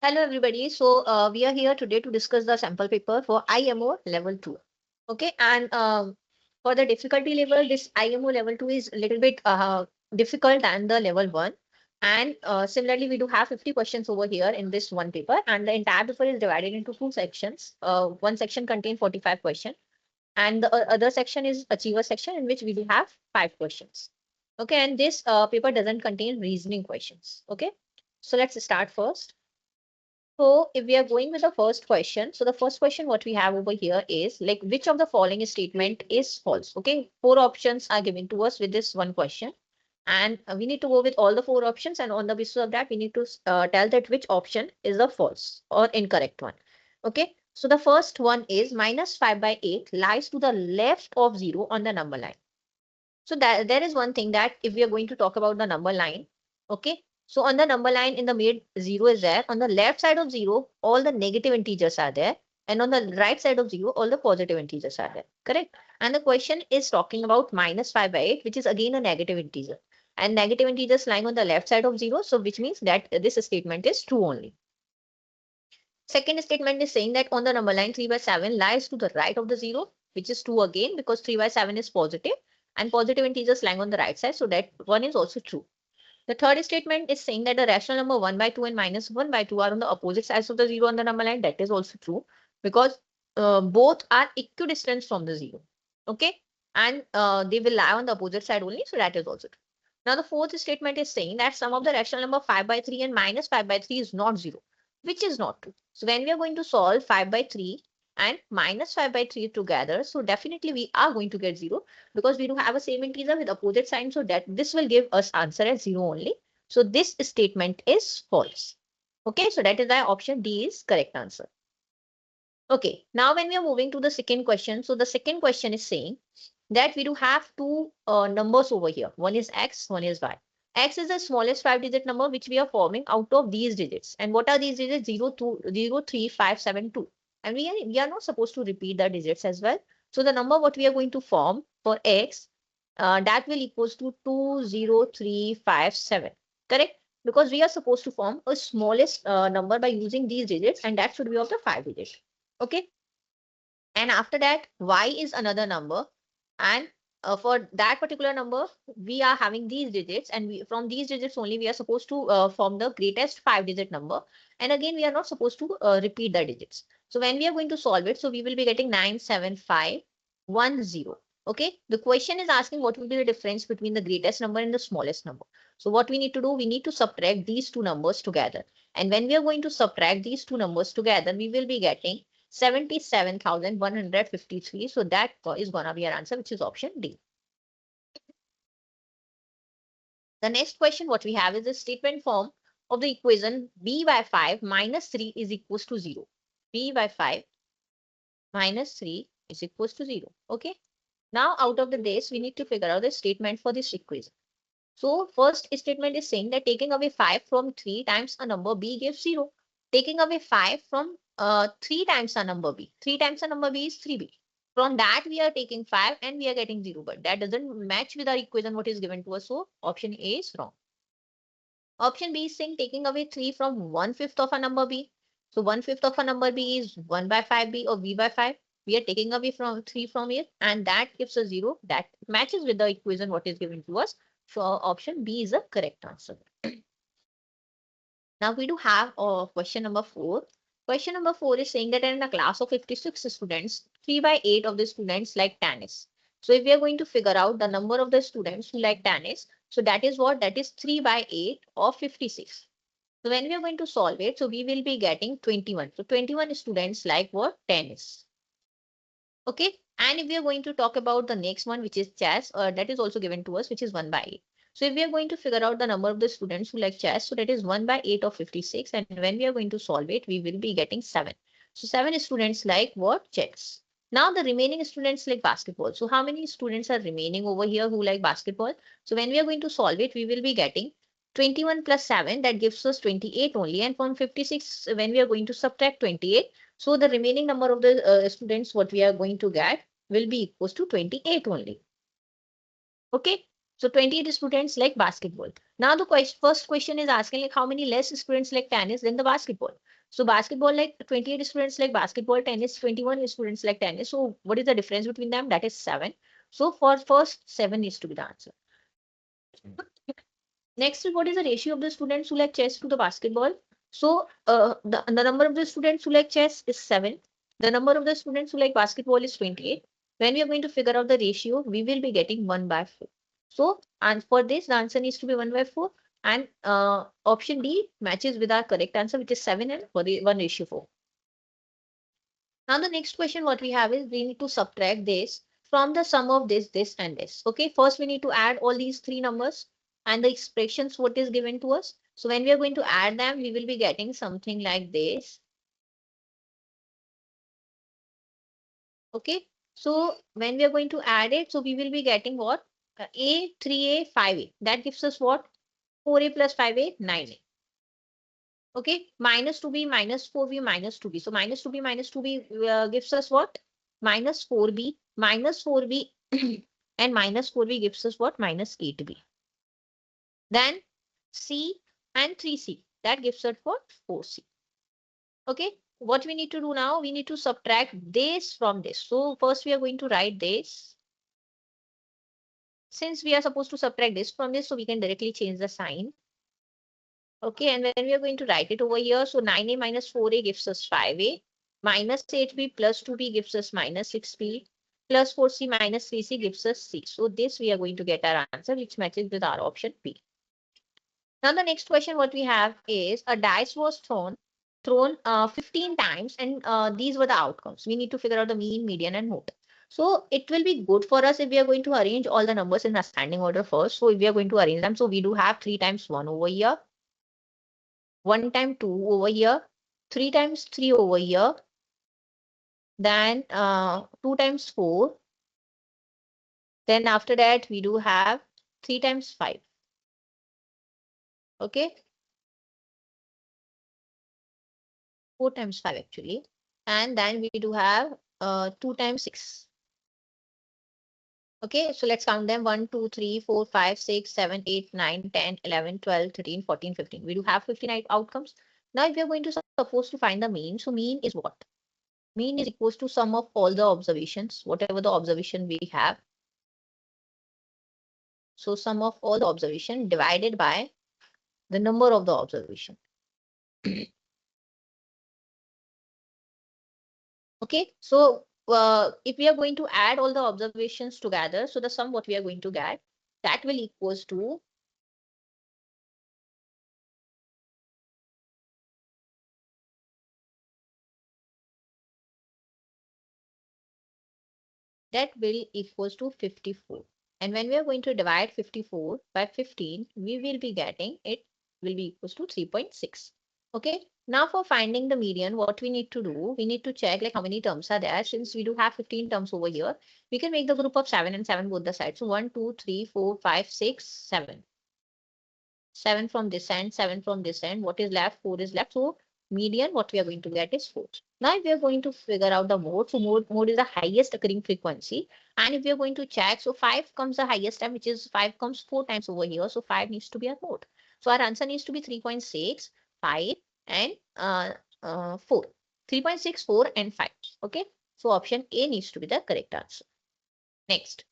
Hello everybody. We are here today to discuss the sample paper for IMO Level 2. Okay, and for the difficulty level, this IMO Level 2 is a little bit difficult than the Level 1. And similarly, we do have 50 questions over here in this one paper, and the entire paper is divided into two sections. One section contains 45 questions, and the other section is achiever section, in which we do have 5 questions. Okay, and this paper doesn't contain reasoning questions. Okay, so let's start first. So if we are going with the first question, so the first question what we have over here is like which of the following statement is false? Okay, four options are given to us with this one question, and we need to go with all the four options, and on the basis of that we need to tell that which option is the false or incorrect one. Okay, so the first one is -5/8 lies to the left of 0 on the number line. So that there is one thing that if we are going to talk about the number line, okay. So on the number line in the mid 0 is there. On the left side of 0, all the negative integers are there. And on the right side of 0, all the positive integers are there. Correct? And the question is talking about -5/8, which is again a negative integer. And negative integers lying on the left side of 0. So which means that this statement is true only. Second statement is saying that on the number line 3/7 lies to the right of the 0, which is true again because 3/7 is positive and positive integers lying on the right side. So that one is also true. The third statement is saying that the rational number 1/2 and -1/2 are on the opposite sides of the 0 on the number line. That is also true because both are equidistant from the 0. Okay. And they will lie on the opposite side only. So that is also true. Now the fourth statement is saying that sum of the rational number 5/3 and -5/3 is not 0, which is not true. So when we are going to solve 5/3 and -5/3 together, so definitely we are going to get 0 because we do have a same integer with opposite sign. So that this will give us answer as 0 only. So this statement is false. Okay, so that is why option D is correct answer. Okay, now when we are moving to the second question, so the second question is saying that we do have two numbers over here. One is X, one is Y. X is the smallest 5-digit number which we are forming out of these digits. And what are these digits? 0, 2, 0, 3, 5, 7, 2. And we are not supposed to repeat the digits as well. So the number what we are going to form for X, that will equals to 2, 0, 3, 5, 7. Correct? Because we are supposed to form a smallest number by using these digits, and that should be of the 5 digits. Okay. And after that, Y is another number. And for that particular number, we are having these digits. And from these digits only, we are supposed to form the greatest 5-digit number. And again, we are not supposed to repeat the digits. So when we are going to solve it, so we will be getting 97510. Okay. The question is asking what will be the difference between the greatest number and the smallest number. So what we need to do, we need to subtract these two numbers together. And when we are going to subtract these two numbers together, we will be getting 77,153. So that is going to be our answer, which is option D. The next question, what we have is the statement form of the equation b/5 minus 3 is equals to 0. b/5 minus 3 is equals to 0. Okay. Now, out of this, we need to figure out the statement for this equation. So, first statement is saying that taking away 5 from 3 times a number b gives 0. Taking away 5 from 3 times a number b. 3 times a number b is 3b. From that, we are taking 5 and we are getting 0. But that doesn't match with our equation what is given to us. So, option A is wrong. Option B is saying taking away 3 from 1/5 of a number b. So, 1/5 of a number b is 1/5b or b/5. We are taking away from 3 from it, and that gives us 0. That matches with the equation what is given to us. So option B is the correct answer. Now we do have question number 4. Question number 4 is saying that in a class of 56 students, 3/8 of the students like tennis. So if we are going to figure out the number of the students who like tennis, so that is what? That is 3/8 of 56. So when we are going to solve it, so we will be getting 21. So 21 students like what? Tennis. Okay. And if we are going to talk about the next one, which is chess, that is also given to us, which is 1/8. So if we are going to figure out the number of the students who like chess, so that is 1/8 of 56. And when we are going to solve it, we will be getting 7. So 7 students like what? Chess. Now the remaining students like basketball. So how many students are remaining over here who like basketball? So when we are going to solve it, we will be getting 21 plus 7. That gives us 28 only. And from 56, when we are going to subtract 28, so the remaining number of the students what we are going to get will be equals to 28 only. Okay. So 28 students like basketball. Now the first question is asking like how many less students like tennis than the basketball. So basketball like 28 students like basketball, tennis 21 students like tennis. So what is the difference between them? That is 7. So for first 7 needs to be the answer. Next is what is the ratio of the students who like chess to the basketball? So the number of the students who like chess is 7. The number of the students who like basketball is 28. When we are going to figure out the ratio, we will be getting 1/4. So, and for this, the answer needs to be 1/4. And option D matches with our correct answer, which is 7 and 1/4. Now the next question what we have is we need to subtract this from the sum of this, and this. Okay, first we need to add all these three numbers and the expressions what is given to us. So when we are going to add them, we will be getting something like this. Okay, so when we are going to add it, so we will be getting what? A, 3A, 5A. That gives us what? 4A plus 5A, 9A. Okay, minus 2B, minus 4B, minus 2B. So minus 2B, minus 2B gives us what? Minus 4B, minus 4B, and minus 4B gives us what? Minus 8B. Then C and 3C. That gives us what? 4C. Okay, what we need to do now? We need to subtract this from this. So first we are going to write this. Since we are supposed to subtract this from this, so we can directly change the sign. Okay, and when we are going to write it over here, so 9A minus 4A gives us 5A, minus 8B plus 2B gives us minus 6B, plus 4C minus 3C gives us C. So this we are going to get our answer, which matches with our option B. Now the next question what we have is a dice was thrown 15 times, and these were the outcomes. We need to figure out the mean, median, and mode. So it will be good for us if we are going to arrange all the numbers in ascending order first. So if we are going to arrange them, so we do have 3 times 1 over here, 1 times 2 over here, 3 times 3 over here, then 2 times 4. Then after that, we do have 3 times 5. Okay, 4 times 5 actually. And then we do have 2 times 6. Okay, so let's count them 1, 2, 3, 4, 5, 6, 7, 8, 9, 10, 11, 12, 13, 14, 15. We do have 15 outcomes. Now, if we are going to suppose to find the mean, so mean is what? Mean is equals to sum of all the observations, whatever the observation we have. So sum of all the observation divided by the number of the observation. Okay, so if we are going to add all the observations together, so the sum what we are going to get, that will equals to that will equals to 54. And when we are going to divide 54 by 15, we will be getting it will be equals to 3.6. Okay. Now for finding the median, what we need to do, we need to check like how many terms are there. Since we do have 15 terms over here, we can make the group of 7 and 7 both the sides. So 1, 2, 3, 4, 5, 6, 7. 7 from this end, 7 from this end. What is left? 4 is left. So median, what we are going to get is 4. Now, if we are going to figure out the mode, so mode is the highest occurring frequency. And if we are going to check, so 5 comes the highest time, which is 5 comes 4 times over here. So 5 needs to be our mode. So our answer needs to be 3.6, 5, and 4. 3.6, 4, and 5. Okay. So option A needs to be the correct answer. Next.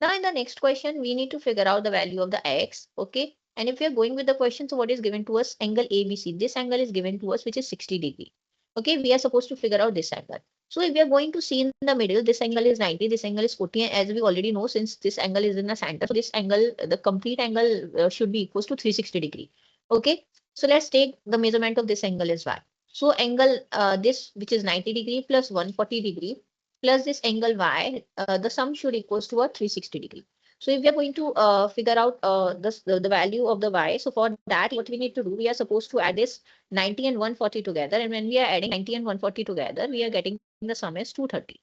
Now in the next question, we need to figure out the value of the x. Okay. And if we are going with the question, so what is given to us? Angle ABC. This angle is given to us, which is 60 degree. Okay, we are supposed to figure out this angle. So if we are going to see in the middle, this angle is 90, this angle is 40, and as we already know, since this angle is in the center, so this angle, the complete angle should be equals to 360 degree. Okay, so let's take the measurement of this angle as y. So angle this, which is 90 degree plus 140 degree plus this angle y, the sum should equals to a 360 degree. So if we are going to figure out the value of the y, so for that, what we need to do, we are supposed to add this 90 and 140 together. And when we are adding 90 and 140 together, we are getting the sum as 230.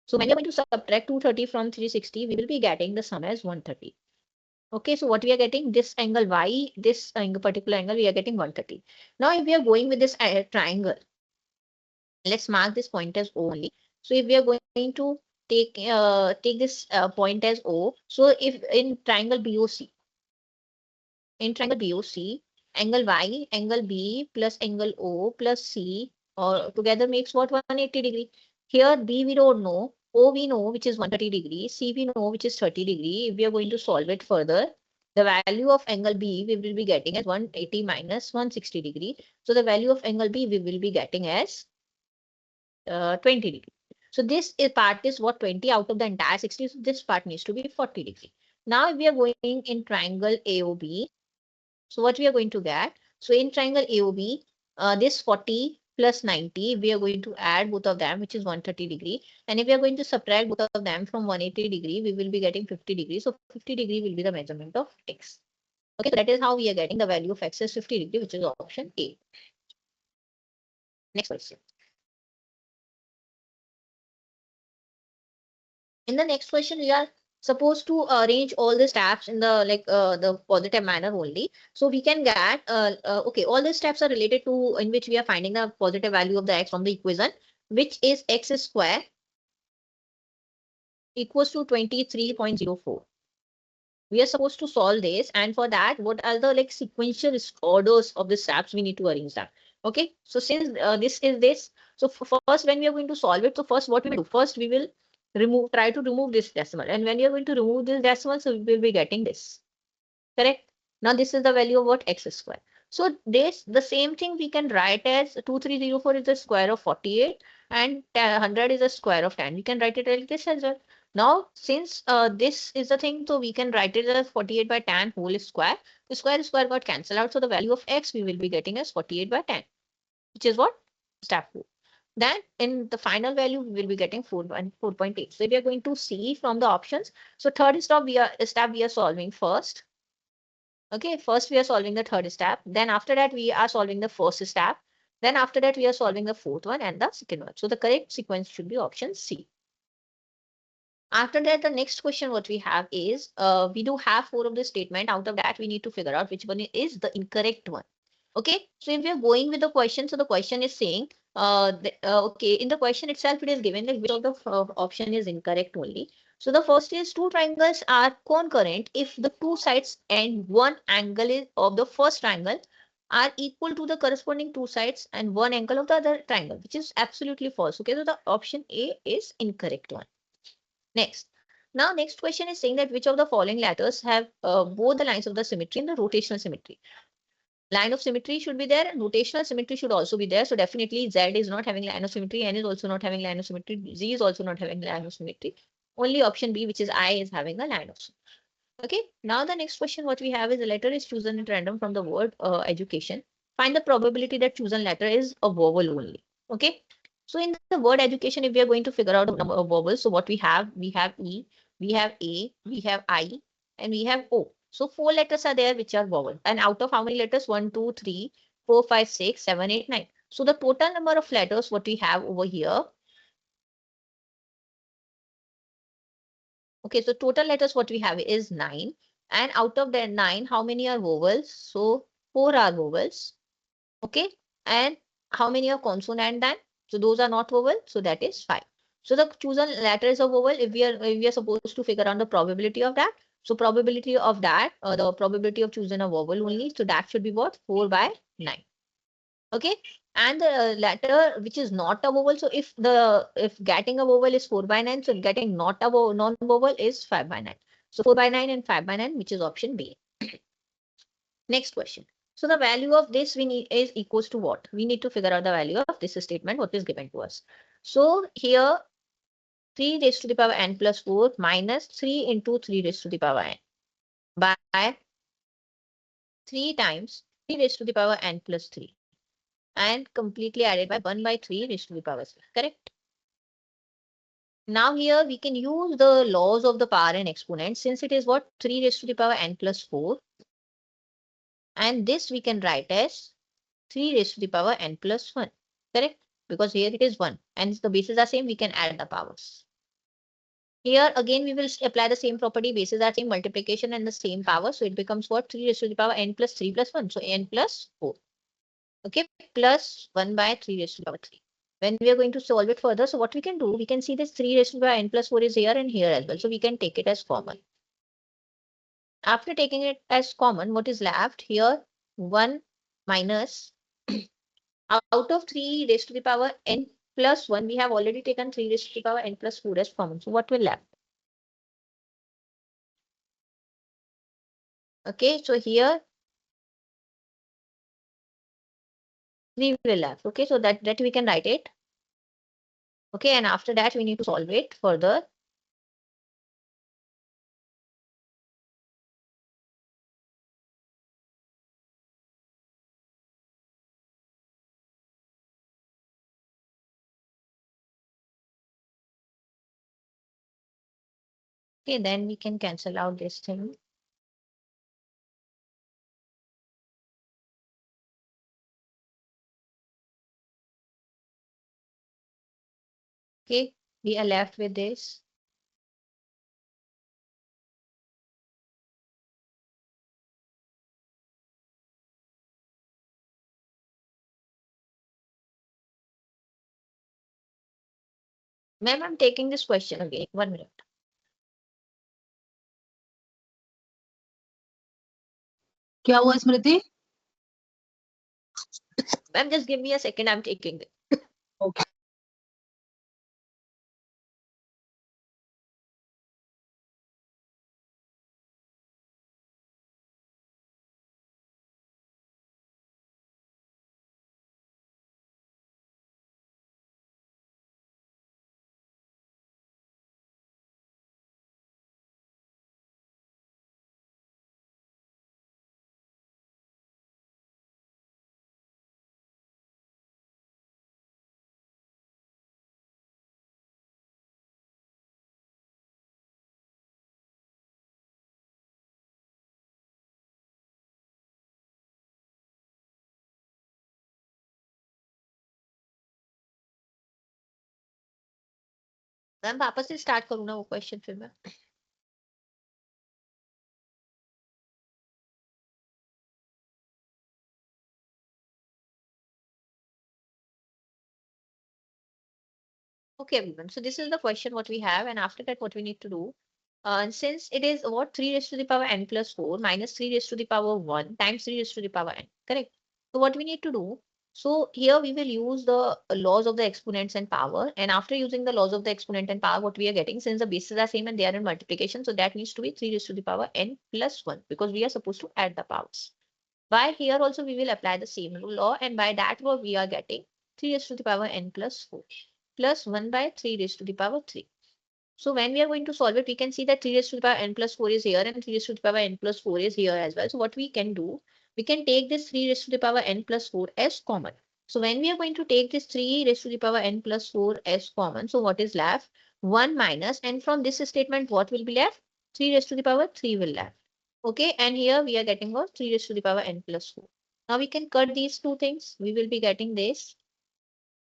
So when we are going to subtract 230 from 360, we will be getting the sum as 130. Okay, so what we are getting, this angle y, this angle, particular angle, we are getting 130. Now, if we are going with this triangle, let's mark this point as O only. So if we are going to take this point as O. So if in triangle BOC, angle Y, angle B plus angle O plus C or together makes what 180 degree. Here B we don't know, O we know which is 130 degree, C we know which is 30 degree. If we are going to solve it further, the value of angle B we will be getting as 180 minus 160 degree. So the value of angle B we will be getting as 20 degree. So this is part is what 20 out of the entire 60. So this part needs to be 40 degree. Now if we are going in triangle AOB, so what we are going to get? So in triangle AOB, this 40 plus 90, we are going to add both of them, which is 130 degree. And if we are going to subtract both of them from 180 degree, we will be getting 50 degree. So 50 degree will be the measurement of x. Okay, so that is how we are getting the value of x is 50 degree, which is option A. Next question. In the next question, we are supposed to arrange all the steps in the the positive manner only. So we can get okay, all the steps are related to in which we are finding the positive value of the x from the equation, which is x square equals to 23.04. We are supposed to solve this, and for that, what are the sequential orders of the steps we need to arrange them. Okay, so since this is this, so first when we are going to solve it, so first what we will do, first we will try to remove this decimal, and when you are going to remove this decimal, so we will be getting this. Correct. Now this is the value of what x square. So this the same thing we can write as 2304 is the square of 48 and 100 is the square of 10. We can write it like this as well. Now since this is the thing, so we can write it as 48 by 10 whole square. The square got cancelled out. So the value of x we will be getting as 48 by 10, which is what? Step 4. Then in the final value, we will be getting 4.8. So we are going to see from the options. So third step we are solving first. Okay, first we are solving the third step. Then after that, we are solving the first step. Then after that, we are solving the fourth one and the second one. So the correct sequence should be option C. After that, the next question what we have is, we do have 4 of the statement. Out of that, we need to figure out which one is the incorrect one. Okay, so if we are going with the question, so the question is saying, okay, in the question itself, it is given that which of the option is incorrect only. So the first is two triangles are concurrent if the two sides and one angle is of the first triangle are equal to the corresponding two sides and one angle of the other triangle, which is absolutely false. Okay, so the option A is incorrect one. Next. Now, next question is saying that which of the following letters have both the lines of the symmetry and the rotational symmetry. Line of symmetry should be there, and rotational symmetry should also be there. So definitely Z is not having line of symmetry, N is also not having line of symmetry, Z is also not having line of symmetry. Only option B, which is I, is having a line of symmetry. Okay, now the next question what we have is the letter is chosen at random from the word education. Find the probability that chosen letter is a vowel only. Okay, so in the word education, if we are going to figure out the number of vowels, so what we have E, we have A, we have I, and we have O. So 4 letters are there which are vowel. And out of how many letters? 1, 2, 3, 4, 5, 6, 7, 8, 9. So the total number of letters what we have over here. Okay, so total letters what we have is 9. And out of the 9, how many are vowels? So 4 are vowels. Okay, and how many are consonant then? So those are not vowel. So that is 5. So the chosen letter is a vowel. If we are supposed to figure out the probability of that. So probability of that, the probability of choosing a vowel only. So that should be what? 4 by 9. Okay, and the letter which is not a vowel. So if getting a vowel is 4 by 9, so getting not a non-vowel is 5 by 9. So 4 by 9 and 5 by 9, which is option B. Next question. So the value of this we need is equals to what? We need to figure out the value of this statement, what is given to us. So here 3 raised to the power n plus 4 minus 3 into 3 raised to the power n by 3 times 3 raised to the power n plus 3 and completely added by 1 by 3 raised to the power 6. Correct? Now here we can use the laws of the power and exponent since it is what? 3 raised to the power n plus 4. And this we can write as 3 raised to the power n plus 1. Correct? Because here it is 1 and the bases are same, we can add the powers. Here again we will apply the same property, bases are same, multiplication and the same power. So it becomes what? 3 raised to the power n plus 3 plus 1. So n plus 4. Okay, plus 1 by 3 raised to the power 3. when we are going to solve it further, so what we can do, we can see this 3 raised to the power n plus 4 is here and here as well. So we can take it as common. After taking it as common, what is left here? 1 minus out of 3 raised to the power n plus 1, we have already taken 3 raised to the power n plus 4 as common. So what will left? Okay, so here 3 will left. Okay, so that we can write it. Okay, and after that we need to solve it further. Okay, then we can cancel out this thing. Okay, we are left with this. Ma'am, I'm taking this question again. 1 minute. क्या हुआ स्मृति? Ma'am, just give me a second. I'm taking it. Okay. Ma'am वापस से start करूँ ना वो question फिर मैं Okay, everyone. So this is the question what we have, and after that, what we need to do. Since it is what 3 raised to the power n plus 4 minus 3 raised to the power 1 times 3 raised to the power n, correct? So what we need to do, so here we will use the laws of the exponents and power, and after using the laws of the exponent and power, what we are getting, since the bases are same and they are in multiplication, so that needs to be 3 raised to the power n plus 1 because we are supposed to add the powers. By here also we will apply the same law, and by that what we are getting 3 raised to the power n plus 4 plus 1 by 3 raised to the power 3. So when we are going to solve it, we can see that 3 raised to the power n plus 4 is here and 3 raised to the power n plus 4 is here as well. So what we can do, we can take this 3 raised to the power n plus 4 as common. So when we are going to take this 3 raised to the power n plus 4 as common, so what is left? 1 minus, and from this statement, what will be left? 3 raised to the power 3 will left. Okay, and here we are getting what? 3 raised to the power n plus 4. Now we can cut these two things. We will be getting this.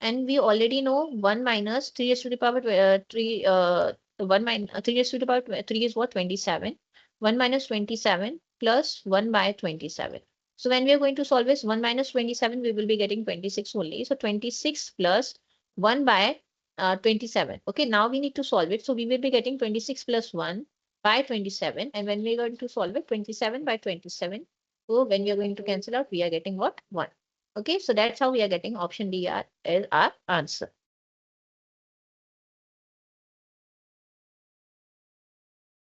And we already know 1 minus 3 raised to the power 3, 1 minus 3 raised to the power 3 is what? 27. 1 minus 27 plus 1 by 27. So when we are going to solve this 1 minus 27, we will be getting 26 only. So 26 plus 1 by 27. Okay, now we need to solve it. So we will be getting 26 plus 1 by 27. And when we are going to solve it, 27 by 27. So when we are going to cancel out, we are getting what? 1. Okay, so that's how we are getting option D as our answer.